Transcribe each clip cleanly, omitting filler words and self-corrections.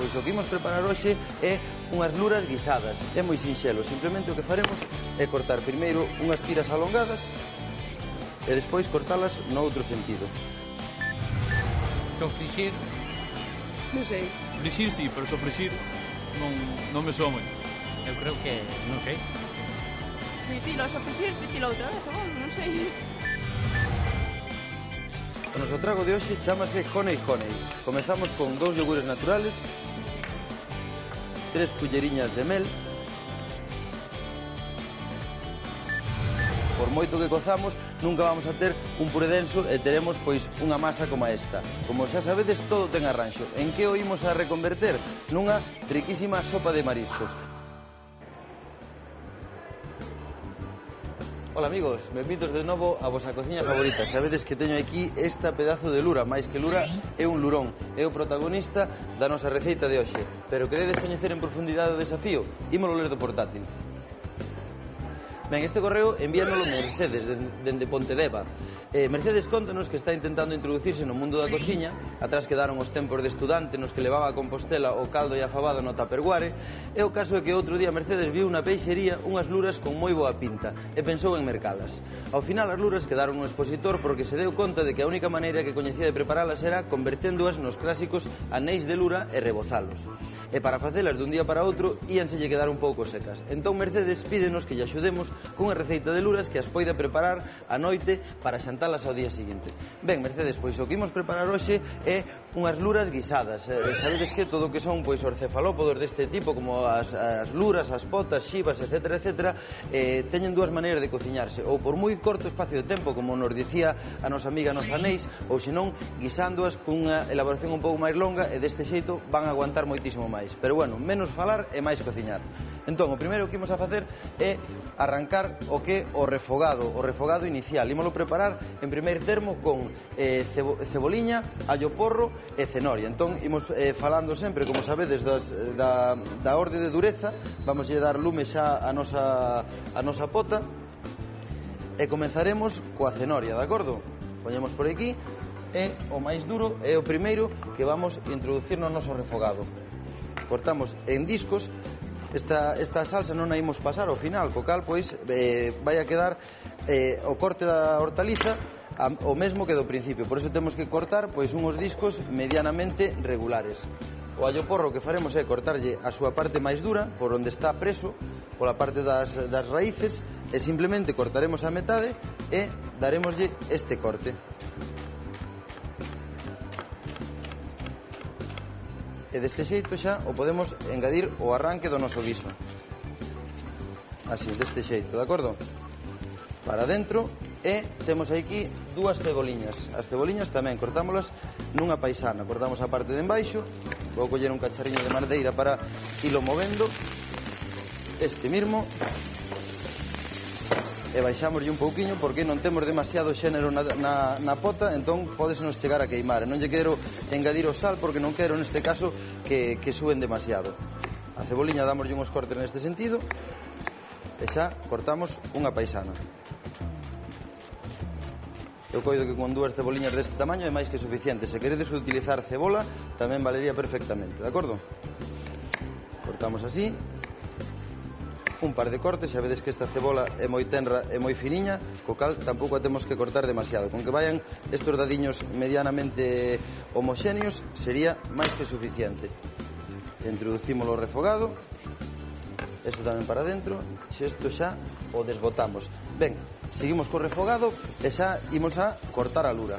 pois o que imos preparar hoxe é unhas luras guisadas. É moi sinxelo, simplemente o que faremos é cortar primeiro unhas tiras alongadas e despois cortalas no outro sentido. Sofrixir? Non sei. Frixir sí, pero sofrixir non me soa moi. Eu creo que, non sei. Dicilo, sofrixir, dicilo outra vez, non sei. O noso trago de hoxe chamase Honey Honey. Comezamos con 2 iogures naturales, 3 culleriñas de mel. Por moito que cozamos, nunca vamos a ter un puré denso e teremos pois unha masa como esta. Como xa sabedes, todo ten arranxo. En que o imos a reconverter? Nunha riquísima sopa de mariscos. Ola amigos, benvidos de novo a vosa cociña favorita. Sabedes que teño aquí esta pedazo de lura, máis que lura é un lurón. É o protagonista da nosa receita de hoxe. Pero queredes coñecer en profundidade o desafío? Ímolo ler do portátil. Ben, este correo envíanolo Mercedes, dende Pontedeva. Mercedes contanos que está intentando introducirse no mundo da cociña. Atrás quedaron os tempos de estudante nos que levaba a Compostela o caldo e a fabada no tupperware. E o caso é que outro día Mercedes viu na peixería unhas luras con moi boa pinta e pensou en mercalas. Ao final as luras quedaron no expositor porque se deu conta de que a única maneira que coñecía de preparalas era converténdoas nos clásicos anéis de lura e rebozalos. E para facelas dun día para outro íanselle quedar un pouco secas. Entón Mercedes pídenos que lle axudemos cunha receita de luras que as poida preparar a noite para xantalas ao día seguinte. Ben, Mercedes, pois o que imos preparar hoxe é unhas luras guisadas. Sabedes que todo o que son pois os cefalópodos deste tipo, como as luras, as potas, xivas, etc., etc., teñen dúas maneiras de cociñarse, ou por moi corto espacio de tempo, como nos dicía a nosa amiga nos anéis, ou senón guisándoas cunha elaboración un pouco máis longa e deste xeito van a aguantar moitísimo máis. Pero bueno, menos falar e máis cociñar. Entón, o primeiro que imos a facer é arrancar o que o refogado inicial. Ímolo preparar en primeiro termo con ceboliña, allo porro e cenoria. Entón, imos falando sempre, como sabedes, da orde de dureza. Vamos a dar lume xa a nosa pota e comenzaremos coa cenoria, de acordo? Poñemos por aquí e o máis duro é o primeiro que vamos introducir no noso refogado. Cortamos en discos. Esta salsa non a imos pasar ao final, co cal, pois, vai a quedar o corte da hortaliza o mesmo que do principio. Por iso temos que cortar, pois, unhos discos medianamente regulares. O allo porro que faremos é cortarlle a súa parte máis dura, por onde está preso, pola parte das raíces, e simplemente cortaremos a metade e daremoslle este corte. E deste xeito xa o podemos engadir o arranque do noso guiso. Así, deste xeito, de acordo? Para dentro, e temos aquí dúas ceboliñas. As ceboliñas tamén cortámolas nunha paisana. Cortamos a parte de embaixo. Vou coller un cacharriño de madeira para ilo movendo. Este mismo. E baixámoslle un pouquiño porque non temos demasiado xénero na pota, entón podesenos chegar a queimar. E non lle quero engadir o sal porque non quero neste caso que suen demasiado. A ceboliña dámoslle uns cortes neste sentido e xa cortamos unha paisana. Eu coido que con dúas ceboliñas deste tamaño é máis que suficiente. Se queredes utilizar cebola tamén valería perfectamente, de acordo? Cortamos así. Un par de cortes, xa vedes que esta cebola é moi tenra e moi finiña, co cal tampouco a temos que cortar demasiado. Con que vayan estos dadiños medianamente homoxéneos sería máis que suficiente. Introducimos o refogado, isto tamén para dentro, isto xa o desbotamos. Ben, seguimos co refogado e xa imos a cortar a lura.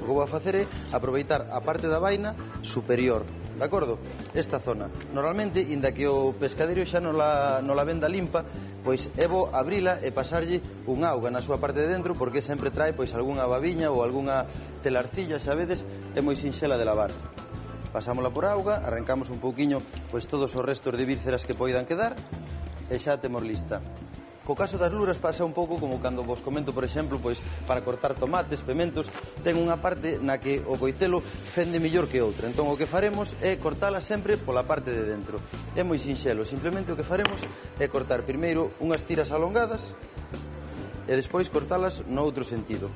O que vou a facer é aproveitar a parte da vaina superior, de acordo? Esta zona. Normalmente, inda que o pescadeiro xa non la venda limpa, pois é bo abrila e pasarlle un auga na súa parte de dentro porque sempre trae pois algunha babiña ou algunha telarcilla, xa vedes, é moi sinxela de lavar. Pasámola por auga, arrancamos un pouquiño pois todos os restos de vísceras que poidan quedar e xa temos lista. Co caso das luras pasa un pouco como cando vos comento, por exemplo, pois para cortar tomates, pementos, ten unha parte na que o coitelo fende mellor que outra. Entón o que faremos é cortala sempre pola parte de dentro. É moi sinxelo, simplemente o que faremos é cortar primeiro unhas tiras alongadas e despois cortalas no outro sentido.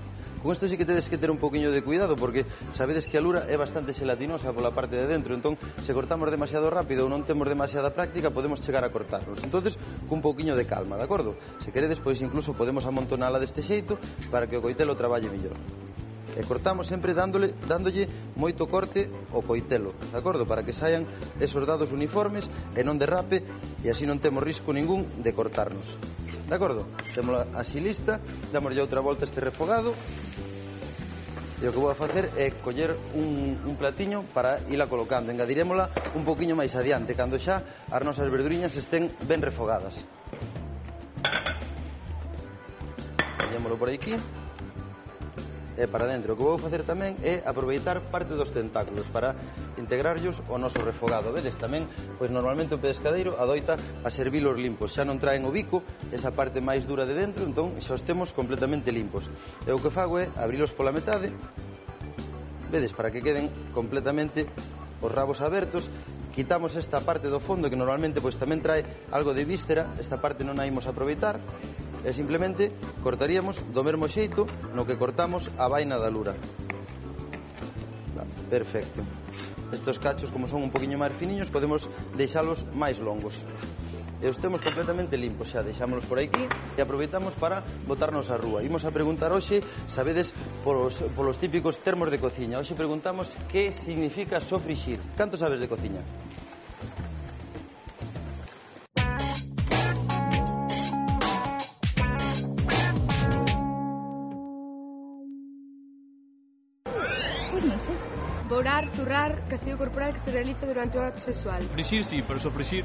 Con isto sí que tedes que ter un poquinho de cuidado, porque sabedes que a lura é bastante xelatinosa pola parte de dentro, entón se cortamos demasiado rápido ou non temos demasiada práctica podemos chegar a cortarnos. Entonces, cun poquinho de calma, de acordo? Se queredes, pois incluso podemos amontonala deste xeito para que o coitelo traballe mellor. E cortamos sempre dándolle moito corte ao coitelo, de acordo? Para que saian esos dados uniformes e non derrape e así non temos risco ningún de cortarnos. De acordo? Témola así lista, damoslle outra volta este refogado e o que vou a facer é coller un platiño para ila colocando. Engadirémola un poquinho máis adiante, cando xa as nosas verduriñas estén ben refogadas. Collémolo por aquí e para dentro. O que vou facer tamén é aproveitar parte dos tentáculos para integrarlos ao noso refogado. Vedes, tamén, pois normalmente o pescadeiro adoita a servilos limpos. Xa non traen o bico, esa parte máis dura de dentro, entón xa os temos completamente limpos. E o que fago é abrilos pola metade, vedes, para que queden completamente os rabos abertos. Quitamos esta parte do fondo que normalmente pois tamén trae algo de víscera, esta parte non a imos aproveitar. E simplemente cortaríamos do mesmo xeito no que cortamos a vaina da lura. Perfecto. Estos cachos, como son un poquinho máis finiños, podemos deixalos máis longos. E os temos completamente limpos, xa deixámolos por aquí e aproveitamos para botarnos a rúa. Imos a preguntar hoxe, sabedes, polos típicos termos de cociña. Hoxe preguntamos que significa sofrixir. Canto sabes de cociña? Bourar, zurrar, castigo corporal que se realiza durante o acto sexual. Frixir sí, pero sofrixir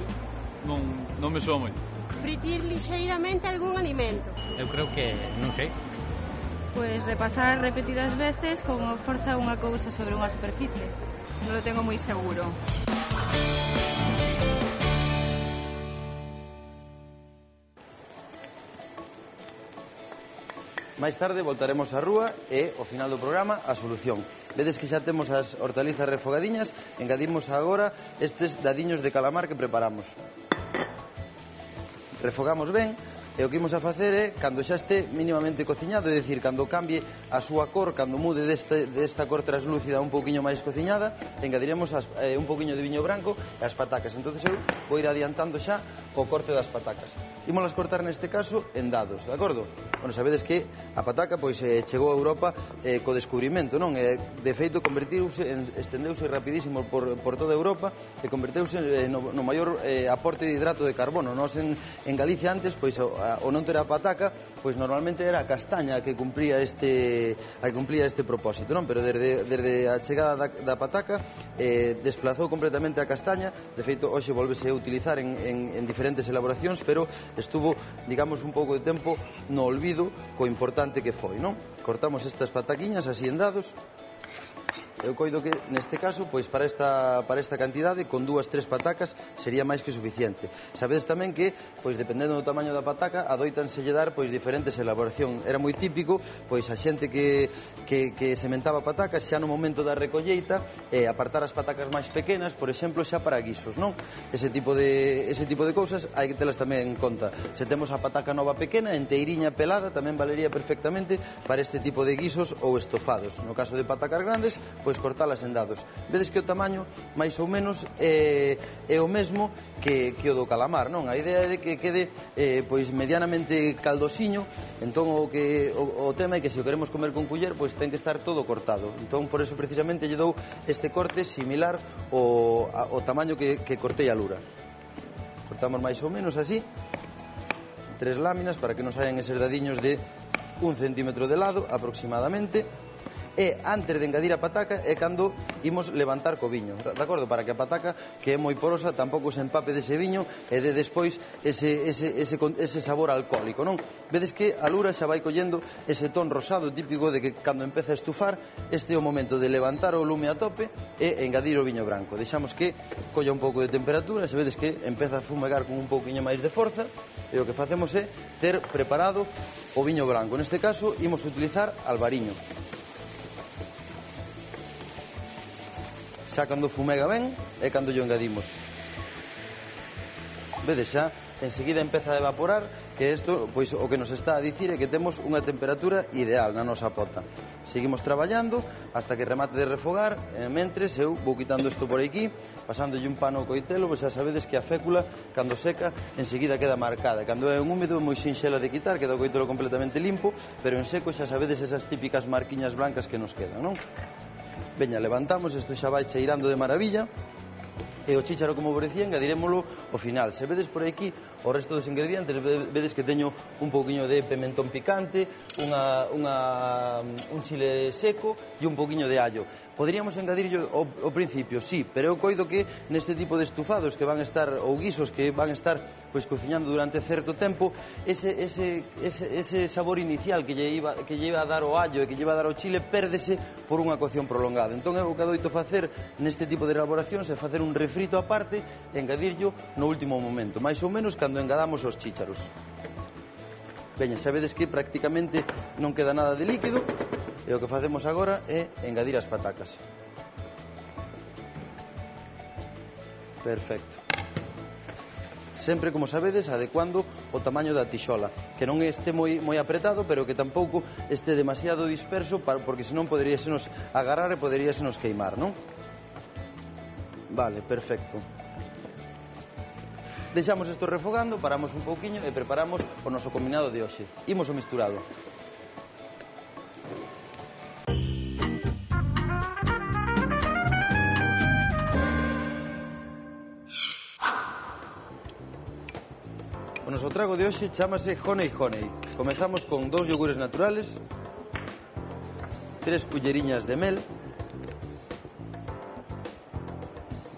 non me soa moito. Fritir lixeiramente algún alimento. Eu creo que non sei. Pois repasar repetidas veces con forza unha cousa sobre unha superficie. Non lo tengo moi seguro. Máis tarde voltaremos á rúa e, ao final do programa, a solución. Vedes que xa temos as hortalizas refogadiñas, engadimos agora estes dadiños de calamar que preparamos. Refogamos ben, e o que imos a facer é, cando xa este mínimamente cociñado, é dicir, cando cambie a súa cor, cando mude desta cor translúcida un pouquiño máis cociñada, engadiremos un pouquiño de viño branco e as patacas. Entonces eu vou ir adiantando xa o corte das patacas. Ímolas cortar neste caso en dados, de acordo? Bueno, sabedes que a pataca pois chegou a Europa co descubrimento, non? De feito estendeuse rapidísimo por toda Europa e converteuse no maior aporte de hidrato de carbono. Nós en Galicia antes, pois o non ter a pataca, pois normalmente era a castaña que cumpría este propósito, non? Pero desde a chegada da pataca desplazou completamente a castaña. De feito, hoxe volvese a utilizar en diferentes elaboracións, pero estuvo, digamos, un pouco de tempo no olvido co importante que foi, non? Cortamos estas pataquiñas así en dados. Eu coido que neste caso, pois para esta cantidade, con 2-3 patacas sería máis que suficiente. Sabedes tamén que, pois dependendo do tamaño da pataca, adoitanse dar pois diferentes elaboracións. Era moi típico, pois a xente que sementaba patacas xa no momento da recolleita, apartar as patacas máis pequenas, por exemplo, xa para guisos, non? Ese tipo de cousas hai que telas tamén en conta. Se temos a pataca nova pequena, enteiriña pelada, tamén valería perfectamente para este tipo de guisos ou estofados. No caso de patacas grandes, pois cortalas en dados. Vedes que o tamaño máis ou menos é o mesmo que o do calamar, non? A idea é de que quede pois medianamente caldosiño. Entón o tema é que se o queremos comer con culler, pois ten que estar todo cortado. Entón por eso precisamente lle dou este corte similar ao tamaño que cortei a lura. Cortamos máis ou menos así 3 láminas para que nos hayan eses dadiños de 1 centímetro de lado aproximadamente. E antes de engadir a pataca é cando imos levantar co viño, de acordo? Para que a pataca, que é moi porosa, tampouco se empape dese viño e de despois ese sabor alcohólico, non? Vedes que a lura xa vai collendo ese ton rosado típico de que cando empeza a estufar, este é o momento de levantar o lume a tope e engadir o viño branco. Deixamos que colla un pouco de temperatura, se vedes que empeza a fumegar con un pouquiño máis de forza, e o que facemos é ter preparado o viño branco. Neste caso, imos utilizar albariño. Xa cando fumega ben é cando yo engadimos. Vedes xa enseguida empeza a evaporar, que isto, pois, o que nos está a dicir é que temos unha temperatura ideal na nosa pota. Seguimos traballando hasta que remate de refogar, mentres eu vou quitando isto por aquí, pasándolle un pano ao coitelo, pois xa sabedes que a fécula, cando seca, enseguida queda marcada. Cando é un húmedo é moi sinxela de quitar, queda o coitelo completamente limpo, pero en seco xa sabedes esas típicas marquiñas blancas que nos quedan, non? Veña, levantamos, isto xa vai cheirando de maravilla. E o chícharo, como vos decía, engadirémolo ao final. Se vedes por aquí o resto dos ingredientes, vedes que teño un pouquiño de pimentón picante, un chile seco e un pouquiño de allo. Poderíamos engadirlo ao principio, sí, pero eu coido que neste tipo de estufados que van a estar, ou guisos que van a estar pois cociñando durante certo tempo, ese sabor inicial que lle iba a dar o allo e que lle iba a dar o chile pérdese por unha cocción prolongada. Entón eu o que adoito facer neste tipo de elaboracións é facer un refrito aparte e engadirlo no último momento, máis ou menos cando engadamos os chícharos. Veña, xa vedes que prácticamente non queda nada de líquido. E o que facemos agora é engadir as patacas. Perfecto. Sempre, como sabedes, adecuando o tamaño da tixola, que non este moi apretado, pero que tampouco este demasiado disperso, porque senón poderíasenos agarrar e poderíasenos queimar, non? Vale, perfecto. Deixamos isto refogando, paramos un pouquiño e preparamos o noso combinado de hoxe. Imos o misturado. O noso trago de hoxe chamase Honey Honey. Comezamos con 2 yogures naturales, 3 culleriñas de mel,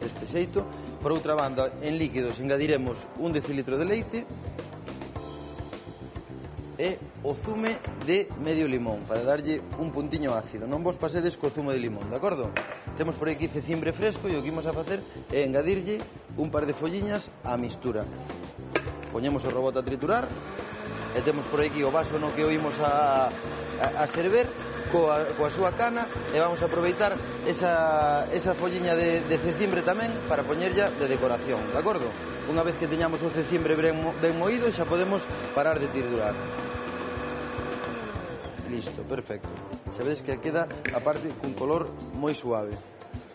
deste xeito. Por outra banda, en líquidos engadiremos 1 decilitro de leite e o zume de medio limón para darlle un puntiño ácido. Non vos pasedes co zume de limón, de acordo? Temos por aquí cecimbre fresco e o que imos a facer é engadirlle un par de folliñas á mistura. Poñemos o robot a triturar e temos por aquí o vaso no que o imos a server coa súa cana e vamos a aproveitar esa folliña de cecimbre tamén para poñerlla de decoración, de acordo? Unha vez que teñamos o cecimbre ben moído xa podemos parar de triturar. Listo, perfecto. Xa vedes que queda a parte cun color moi suave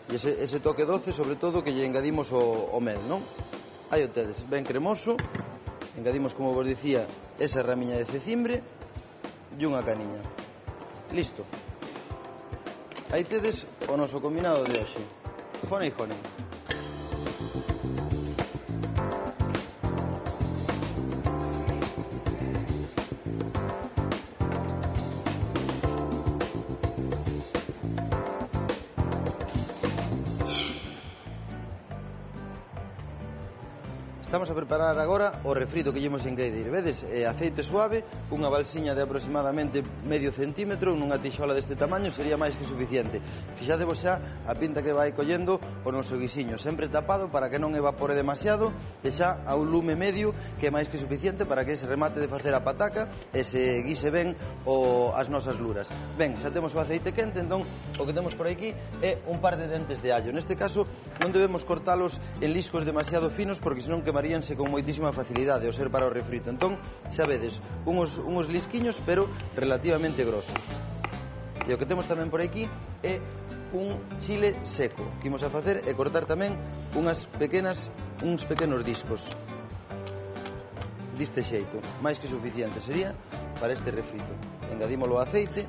e ese toque doce, sobre todo, que lle engadimos o mel, non? Aí o tedes, ben cremoso. Engadimos, como vos dicía, esa ramiña de cecimbre e unha caniña. Listo. Aí tedes o noso combinado de hoxe. Honey Honey. Estamos a preparar agora o refrito que llevamos en engadir. Vedes, aceite suave, unha balsiña de aproximadamente medio centímetro, nunha tixola deste tamaño sería máis que suficiente. Fixadevos xa a pinta que vai collendo o noso guisiño, sempre tapado para que non evapore demasiado, e xa a un lume medio que é máis que suficiente para que se remate de facer a pataca e se guise ben as nosas luras. Ben, xa temos o aceite quente, entón o que temos por aquí é un par de dentes de allo. Neste caso non debemos cortalos en liscos demasiado finos porque senón quemaríanse con moitísima facilidade ao ser para o refrito. Entón, xa vedes, uns lisquiños pero relativamente grosos. E o que temos tamén por aquí é un chile seco. O que imos a facer é cortar tamén uns pequenos discos. Diste xeito, máis que suficiente sería para este refrito. Engadímolo ao aceite.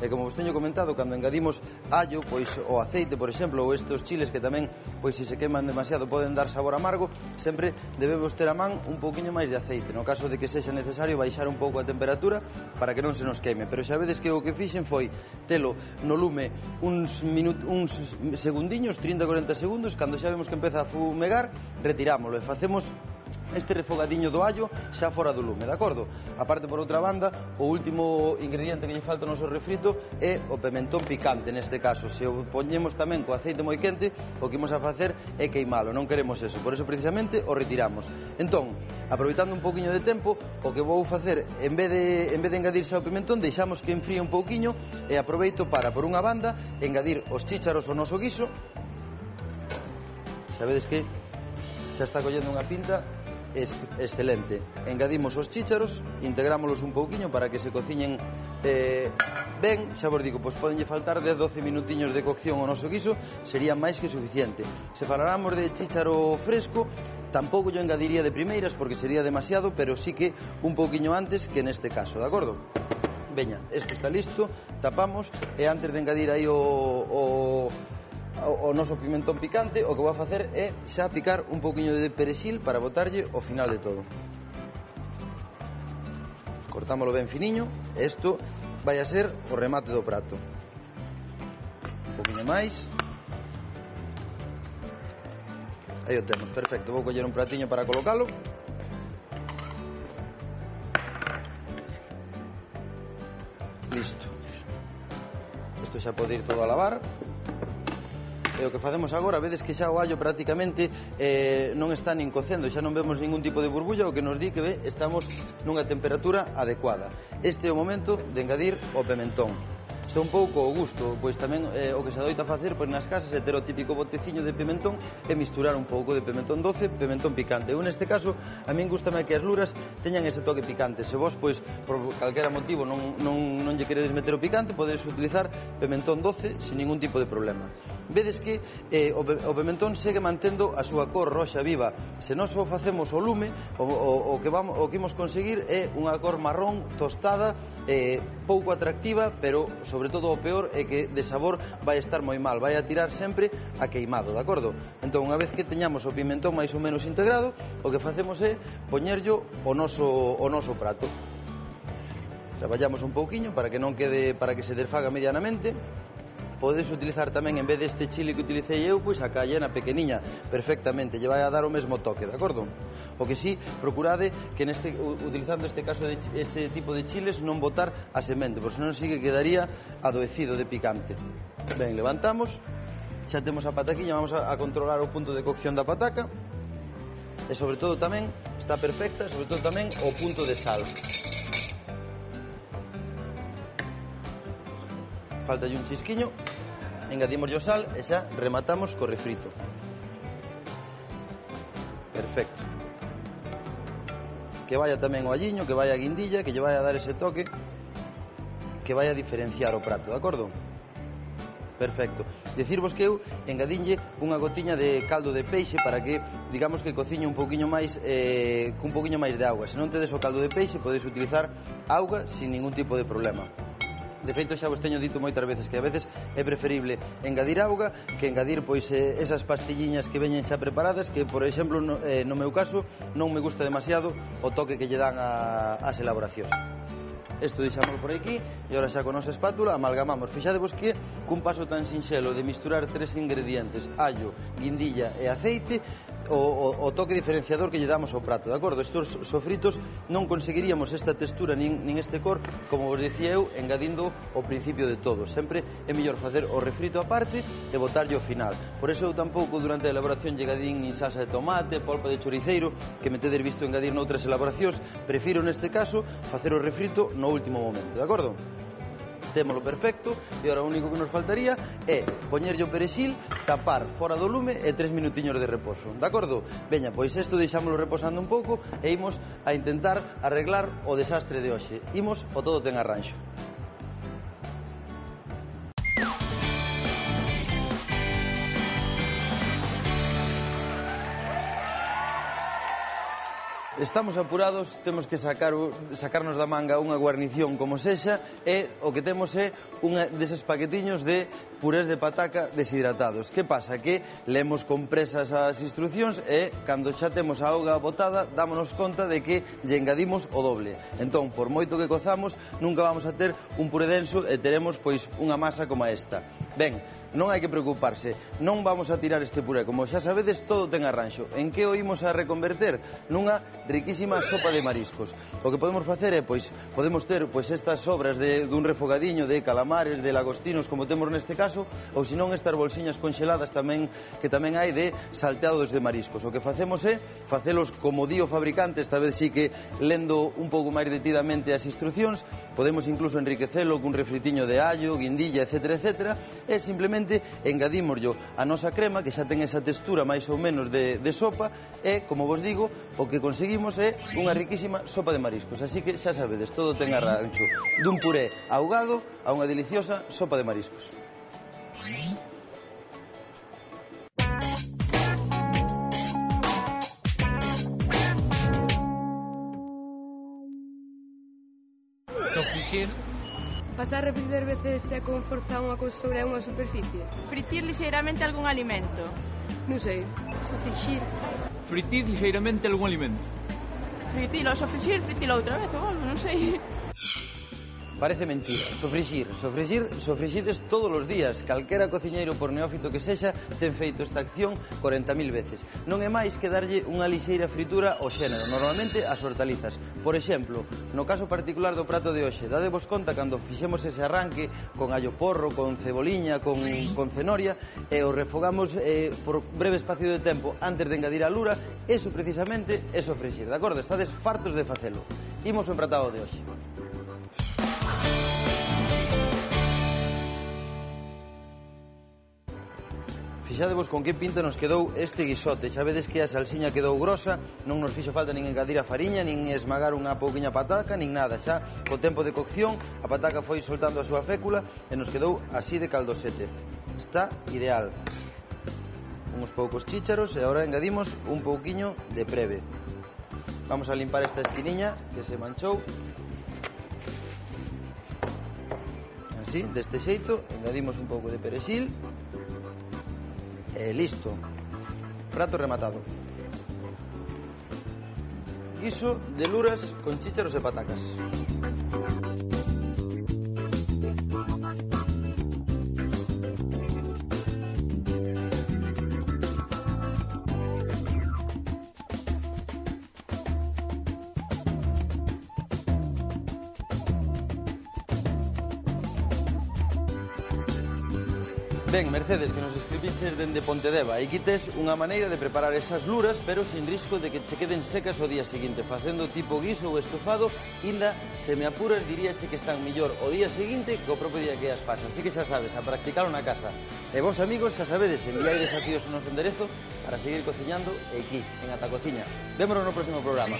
E como vos teño comentado, cando engadimos allo, pois o aceite, por exemplo, ou estes chiles que tamén, pois se queman demasiado poden dar sabor amargo, sempre debemos ter a man un pouquiño máis de aceite, no caso de que sexa necesario baixar un pouco a temperatura para que non se nos queime. Pero xa vedes que o que fixen foi telo no lume uns segundiños, 30-40 segundos, cando xa vemos que empeza a fumegar, retirámoslo e facemos este refogadiño do allo xa fora do lume, de acordo? Aparte, por outra banda, o último ingrediente que lle falta ao noso refrito é o pimentón picante, neste caso. Se o poñemos tamén co aceite moi quente, o que imos a facer é queimalo, non queremos eso, por eso precisamente o retiramos. Entón, aproveitando un pouquiño de tempo, o que vou facer, en vez de engadirse ao pimentón, deixamos que enfríe un pouquiño e aproveito para, por unha banda, engadir os chícharos ao noso guiso. Sabedes que xa está collendo unha pinta excelente. Engadimos os chícharos, integrámoslos un pouquiño para que se cociñen ben. Xa vos digo, pois podenlle faltar 10-12 minutiños de cocción ao noso guiso, sería máis que suficiente. Se faláramos de chícharo fresco, tampouco yo engadiría de primeiras porque sería demasiado, pero sí que un pouquiño antes que neste caso, de acordo? Veña, isto está listo, tapamos, e antes de engadir aí o noso pimentón picante, o que vou a facer é xa picar un pouquiño de perexil para botarlle ao final de todo. Cortámoslo ben finiño, e isto vai a ser o remate do prato. Un pouquiño máis. Aí o temos, perfecto. Vou coller un pratiño para colocalo. Listo. Isto xa pode ir todo a lavar. E o que facemos agora, vedes que xa o allo prácticamente non está nin cocendo, xa non vemos ningún tipo de burbulla, o que nos di que estamos nunha temperatura adecuada. Este é o momento de engadir o pimentón. Isto é un pouco o gusto, pois tamén o que se adoita facer pois nas casas é ter o típico boteciño de pimentón e misturar un pouco de pimentón doce, pimentón picante. Eu neste caso, a min gustame que as luras teñan ese toque picante. Se vos, pois, por calquera motivo non lle queredes meter o picante, podedes utilizar pimentón doce sin ningún tipo de problema. Vedes que o pimentón segue mantendo a súa cor roxa viva. Se nós o facemos ao lume, o que imos conseguir é unha cor marrón tostada, pouco atractiva, pero sobre todo o peor é que de sabor vai estar moi mal, vai a tirar sempre a queimado, de acordo? Entón, unha vez que teñamos o pimentón máis ou menos integrado, o que facemos é poñerllo o noso prato. Traballamos un pouquiño para que non quede, para que se desfaga medianamente. Podedes utilizar tamén, en vez deste chile que utilicei eu, pois a cayena pequeniña, perfectamente, lle vai a dar o mesmo toque, de acordo? O que sí, procurade que utilizando este caso de este tipo de chiles non botar a semente, porque senón sí que quedaría adoecido de picante. Ben, levantamos, xa temos a pataquiña, vamos a controlar o punto de cocción da pataca, e sobre todo tamén está perfecta, sobre todo tamén o punto de sal. Faltalle un chisquiño, engadimos o sal e xa rematamos co refrito. Perfecto. Que vaya tamén o alliño, que vaya a guindilla, que lle vaya a dar ese toque, que vaya a diferenciar o prato, de acordo? Perfecto. Dicirvos que eu engadinlle unha gotiña de caldo de peixe para que, digamos que cociñe un pouquiño máis, cun pouquiño máis de auga. Se non tedes o caldo de peixe, podes utilizar auga sin ningún tipo de problema. De feito, xa vos teño dito moitas veces que a veces é preferible engadir auga que engadir pois esas pastilliñas que veñen xa preparadas, que, por exemplo, no meu caso non me gusta demasiado o toque que lle dan ás elaboracións. Isto deixámoslo por aquí e agora xa con nosa espátula amalgamamos. Fixadevos que cun paso tan sinxelo de misturar tres ingredientes, allo, guindilla e aceite, o toque diferenciador que lle damos ao prato, de acordo? Estos sofritos non conseguiríamos esta textura nin este cor, como vos dicía eu, engadindo ao principio de todo. Sempre é mellor facer o refrito aparte e botarlle ao final. Por eso eu tampouco durante a elaboración lle engadín nin salsa de tomate, polpa de choriceiro, que me tedes visto engadir noutras elaboracións. Prefiro neste caso facer o refrito no último momento, de acordo? Témolo perfecto e agora o único que nos faltaría é poñerlle o perexil, tapar fora do lume e 3 minutiños de reposo, de acordo? Veña, pois isto deixámoslo reposando un pouco e imos a intentar arreglar o desastre de hoxe. Imos o todo ten arranxo. Estamos apurados, temos que sacarnos da manga unha guarnición como sexa, e o que temos é unha deses paquetiños de purés de pataca deshidratados. Que pasa? Que lemos con presas as instruccións e, cando xa temos a auga botada, dámonos conta de que lle engadimos o doble. Entón, por moito que cozamos, nunca vamos a ter un puré denso e teremos, pois, unha masa como esta. Ben, non hai que preocuparse, non vamos a tirar este puré, como xa sabedes, todo ten arranxo. En que o imos a reconverter? Nunha riquísima sopa de mariscos. O que podemos facer é, pois, podemos ter estas sobras dun refogadiño de calamares, de lagostinos, como temos neste caso, ou senón estas bolsiñas conxeladas tamén, que tamén hai de salteados de mariscos. O que facemos é facelos como di o fabricante, esta vez sí que lendo un pouco máis detidamente as instruccións, podemos incluso enriquecelo cun refritiño de allo, guindilla, etc., etc., e simplemente posteriormente engadímoslo a nosa crema, que xa ten esa textura máis ou menos de sopa, e, como vos digo, o que conseguimos é unha riquísima sopa de mariscos. Así que xa sabedes, todo ten arranxo dun puré ahogado a unha deliciosa sopa de mariscos. Sofrixir. Pasar repetidas veces e con forza unha cousa sobre unha superficie. Fritir lixeiramente algún alimento. Non sei. Sofrixir. Fritir lixeiramente algún alimento. Fritilo, sofrixir, fritilo outra vez ou algo, non sei. Parece mentira. Sofrixides todos os días. Calquera cociñeiro, por neófito que sexa, ten feito esta acción 40.000 veces. Non é máis que darlle unha lixeira fritura ao xénero, normalmente as hortalizas. Por exemplo, no caso particular do prato de hoxe, dadevos conta cando fixemos ese arranque con allo porro, con ceboliña, con cenoria, e o refogamos por breve espacio de tempo antes de engadir a lura, eso precisamente é sofrixir, de acordo? Estades fartos de facelo. Imos ao empratado de hoxe. Fixadevos con que pinta nos quedou este guisote. Xa vedes que a salsiña quedou grosa, non nos fixo falta nin engadir a fariña, nin esmagar unha pouquiña pataca, nin nada. Xa, co tempo de cocción, a pataca foi soltando a súa fécula e nos quedou así de caldosete. Está ideal. Uns poucos chícharos e agora engadimos un pouquiño de preve. Vamos a limpar esta esquiniña que se manchou. Así, deste xeito, engadimos un pouco de perexil. E listo. Prato rematado. Guiso de luras con chícharos e patacas. Ben, Mercedes, que nos escribises dende Pontedeva. Aquí tes unha maneira de preparar esas luras, pero sin risco de que che queden secas o día seguinte. Facendo tipo guiso ou estofado, inda, se me apuras, diríache que están millor o día seguinte que o propio día que as pasas. Así que xa sabes, a practicalo na casa. E vos, amigos, xa sabedes, enviai desafíos ao noso enderezo para seguir cociñando aquí, en Ata Cociña. Vémonos no próximo programa.